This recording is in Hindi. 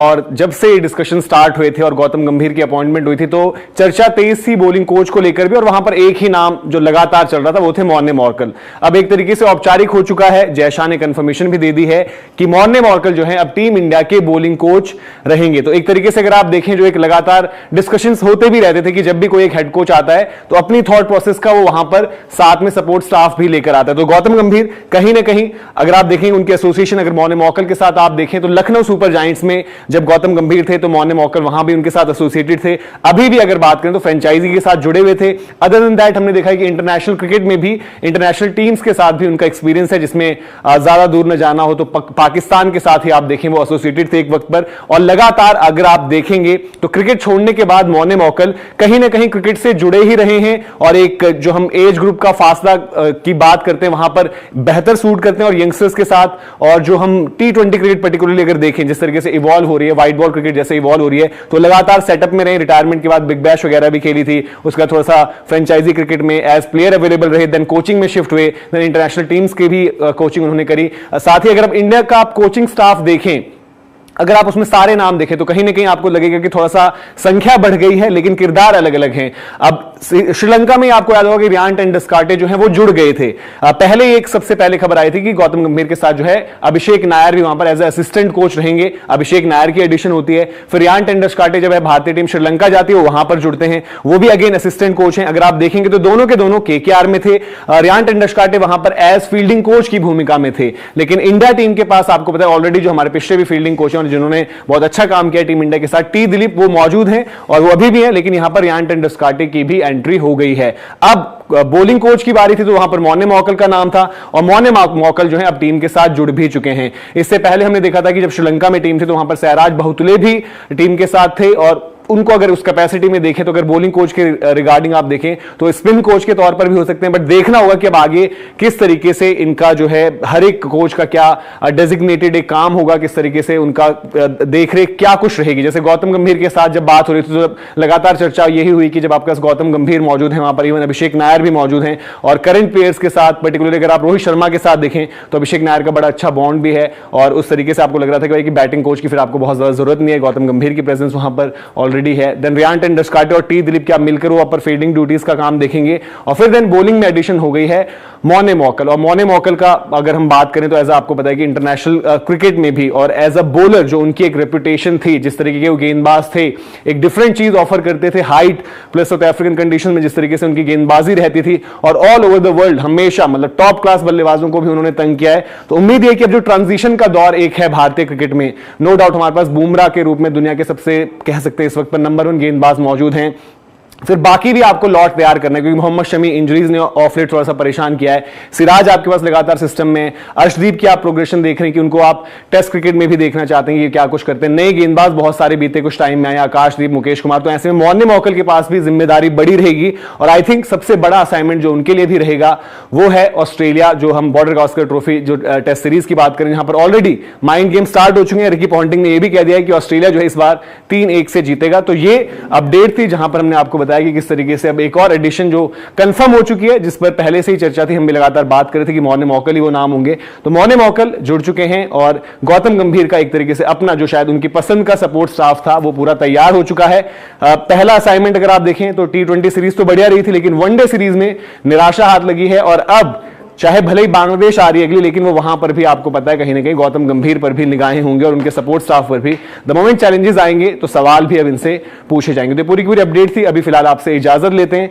और जब से डिस्कशन स्टार्ट हुए थे और गौतम गंभीर की अपॉइंटमेंट हुई थी तो चर्चा तेज थी बॉलिंग कोच को लेकर भी, और वहां पर एक ही नाम जो लगातार चल रहा था वो थे मॉर्ने मॉर्कल। अब एक तरीके से औपचारिक हो चुका है, जय शाह ने कंफर्मेशन भी दे दी है कि मॉर्ने मॉर्कल जो है अब टीम इंडिया के बॉलिंग कोच रहेंगे। तो एक तरीके से अगर आप देखें, जो एक लगातार डिस्कशंस होते भी रहते थे कि जब भी कोई एक हेड कोच आता है तो अपनी थॉट प्रोसेस का वो वहां पर साथ में सपोर्ट स्टाफ भी लेकर आता है। तो गौतम गंभीर कहीं ना कहीं अगर आप देखें उनके एसोसिएशन अगर मॉर्ने मॉर्कल के साथ आप देखें तो लखनऊ सुपर जायंट्स में जब गौतम गंभीर थे तो मॉर्ने मॉर्कल वहां भी उनके साथ एसोसिएटेड थे। अभी भी अगर बात करें तो फ्रेंचाइजी के साथ जुड़े हुए थे। अदर देन दैट हमने देखा है कि इंटरनेशनल क्रिकेट में भी इंटरनेशनल टीम्स के साथ भी उनका एक्सपीरियंस है, जिसमें ज्यादा दूर न जाना हो तो पाकिस्तान के साथ ही आप देखें वो एसोसिएटेड थे एक वक्त पर। और लगातार अगर आप देखेंगे तो क्रिकेट छोड़ने के बाद मॉर्ने मॉर्कल कहीं ना कहीं क्रिकेट से जुड़े ही रहे हैं, और एक जो हम एज ग्रुप का फासला की बात करते हैं वहां पर बेहतर सूट करते हैं और यंगस्टर्स के साथ। और जो हम T20 क्रिकेट पर्टिकुलरली अगर देखें जिस तरीके से इवॉल्व हो रही है, व्हाइट बॉल क्रिकेट जैसे इवॉल्व हो रही है, तो लगातार सेटअप में रहे। रिटायरमेंट के बाद बिग बैश वगैरह भी खेली थी, उसका थोड़ा सा फ्रेंचाइजी क्रिकेट में एज प्लेयर अवेलेबल रहे, देन कोचिंग में शिफ्ट हुए, देन इंटरनेशनल टीम्स की भी कोचिंग उन्होंने करी। साथ ही अगर आप इंडिया का आप कोचिंग स्टाफ देखें, अगर आप उसमें सारे नाम देखें तो कहीं ना कहीं आपको लगेगा कि थोड़ा सा संख्या बढ़ गई है लेकिन किरदार अलग अलग हैं। अब श्रीलंका में आपको याद होगा कि रियांट एंड डिस्कार्टे जो है वो जुड़ गए थे। पहले एक सबसे पहले खबर आई थी कि गौतम गंभीर के साथ जो है अभिषेक नायर भी वहां पर एज असिस्टेंट कोच रहेंगे। अभिषेक नायर की एडिशन होती है। फिर रियांट एंड डिस्कार्टे जब है भारतीय टीम श्रीलंका जाती है वो वहां पर जुड़ते हैं, वो भी अगेन असिस्टेंट कोच हैं। अगर आप देखेंगे तो दोनों के दोनों KKR में थे। रियांट एंड डिस्कार्टे वहां पर एज फील्डिंग कोच की भूमिका में थे, लेकिन इंडिया टीम के पास आपको पता है ऑलरेडी जो हमारे पिछले भी फील्डिंग कोच हैं और जिन्होंने बहुत अच्छा काम किया टीम इंडिया के साथ, टी दिलीप, वो मौजूद हैं और वो अभी भी हैं, लेकिन यहां पर रियांट एंड डिस्कार्टे की भी एंट्री हो गई है। अब बॉलिंग कोच की बारी थी तो वहां पर मॉर्ने मॉर्कल का नाम था, और मॉर्ने मॉर्कल जो है अब टीम के साथ जुड़ भी चुके हैं। इससे पहले हमने देखा था कि जब श्रीलंका में टीम थी तो वहां पर सहराज बहुतुले भी टीम के साथ थे, और उनको अगर उस कैपेसिटी में देखें तो अगर बॉलिंग कोच के रिगार्डिंग आप देखें तो स्पिन कोच के तौर पर भी हो सकते हैं, बट देखना होगा कि अब आगे किस तरीके से इनका जो है हर एक कोच का क्या डेजिग्नेटेड एक काम होगा, किस तरीके से उनका देखरेख क्या कुछ रहेगी। जैसे गौतम गंभीर के साथ जब बात हो रही थी तो लगातार चर्चा यही हुई कि जब आपके पास गौतम गंभीर मौजूद है वहां पर इवन अभिषेक नायर भी मौजूद हैं, और करंट प्लेयर्स के साथ पर्टिकुलरली अगर आप रोहित शर्मा के साथ देखें तो अभिषेक नायर का बड़ा अच्छा बॉन्ड भी है, और उस तरीके से आपको लग रहा था कि भाई कि बैटिंग कोच की फिर आपको बहुत ज्यादा जरूरत नहीं है, गौतम गंभीर की प्रेजेंस वहां पर ऑलरेडी है। देन रियांट एंड डिस्कार्टे और टी दिलीप के आप मिलकर वो अपर फील्डिंग ड्यूटीज का काम देखेंगे, और फिर देन बॉलिंग में एडिशन हो गई है मॉर्ने मॉर्कल। और मॉर्ने मॉर्कल का अगर हम बात करें तो एज आपको पता है कि इंटरनेशनल क्रिकेट में भी और एज अ बॉलर जो उनकी एक रेपुटेशन थी, जिस तरीके के वो गेंदबाज थे, एक डिफरेंट चीज ऑफर करते थे, height plus south African condition में जिस तरीके से उनकी गेंदबाजी रहती थी, और ऑल ओवर द वर्ल्ड हमेशा मतलब टॉप क्लास बल्लेबाजों को भी उन्होंने तंग किया है। तो उम्मीद है कि अब जो ट्रांजिशन का दौर एक है भारतीय क्रिकेट में, नो डाउट हमारे पास बुमराह के रूप में दुनिया के सबसे कह सकते हैं इस वक्त पर नंबर 1 गेंदबाज मौजूद हैं। फिर बाकी भी आपको लॉट तैयार करना है, क्योंकि मोहम्मद शमी इंजरीज ने ऑफ लेट थोड़ा सा परेशान किया है। सिराज आपके पास लगातार सिस्टम में, अर्शदीप की आप प्रोग्रेशन देख रहे हैं कि उनको आप टेस्ट क्रिकेट में भी देखना चाहते हैं कि क्या कुछ करते हैं। नए गेंदबाज बहुत सारे बीते कुछ टाइम में आए, आकाशदीप, मुकेश कुमार, तो ऐसे में मॉर्ने मॉर्कल के पास भी जिम्मेदारी बड़ी रहेगी। और आई थिंक सबसे बड़ा असाइनमेंट जो उनके लिए भी रहेगा वो है ऑस्ट्रेलिया, जो हम बॉर्डर गावस्कर ट्रॉफी जो टेस्ट सीरीज की बात करें, यहां पर ऑलरेडी माइंड गेम स्टार्ट हो चुके हैं। रिकी पॉन्टिंग ने यह भी कह दिया है कि ऑस्ट्रेलिया जो है इस बार 3-1 से जीतेगा। तो ये अपडेट थी जहां पर हमने आपको बताया कि किस तरीके से अब एक और एडिशन जो कंफर्म हो चुकी है, जिस पर पहले से ही चर्चा थी, हम भी लगातार बात कर रहे थे कि मॉर्ने मॉर्कल ही वो नाम होंगे। तो मॉर्ने मॉर्कल जुड़ चुके हैं, और गौतम गंभीर का एक तरीके से अपना जो शायद उनकी पसंद का सपोर्ट स्टाफ था वो पूरा तैयार हो चुका है। पहला असाइनमेंट अगर आप देखें तो T20 सीरीज तो बढ़िया रही थी, लेकिन वनडे सीरीज में निराशा हाथ लगी है, और अब चाहे भले ही बांग्लादेश आ रही है अगली, लेकिन वो वहां पर भी आपको पता है कहीं ना कहीं गौतम गंभीर पर भी निगाहें होंगे और उनके सपोर्ट स्टाफ पर भी। द मोमेंट चैलेंजेस आएंगे तो सवाल भी अब इनसे पूछे जाएंगे। तो पूरी की पूरी अपडेट थी। अभी फिलहाल आपसे इजाजत लेते हैं।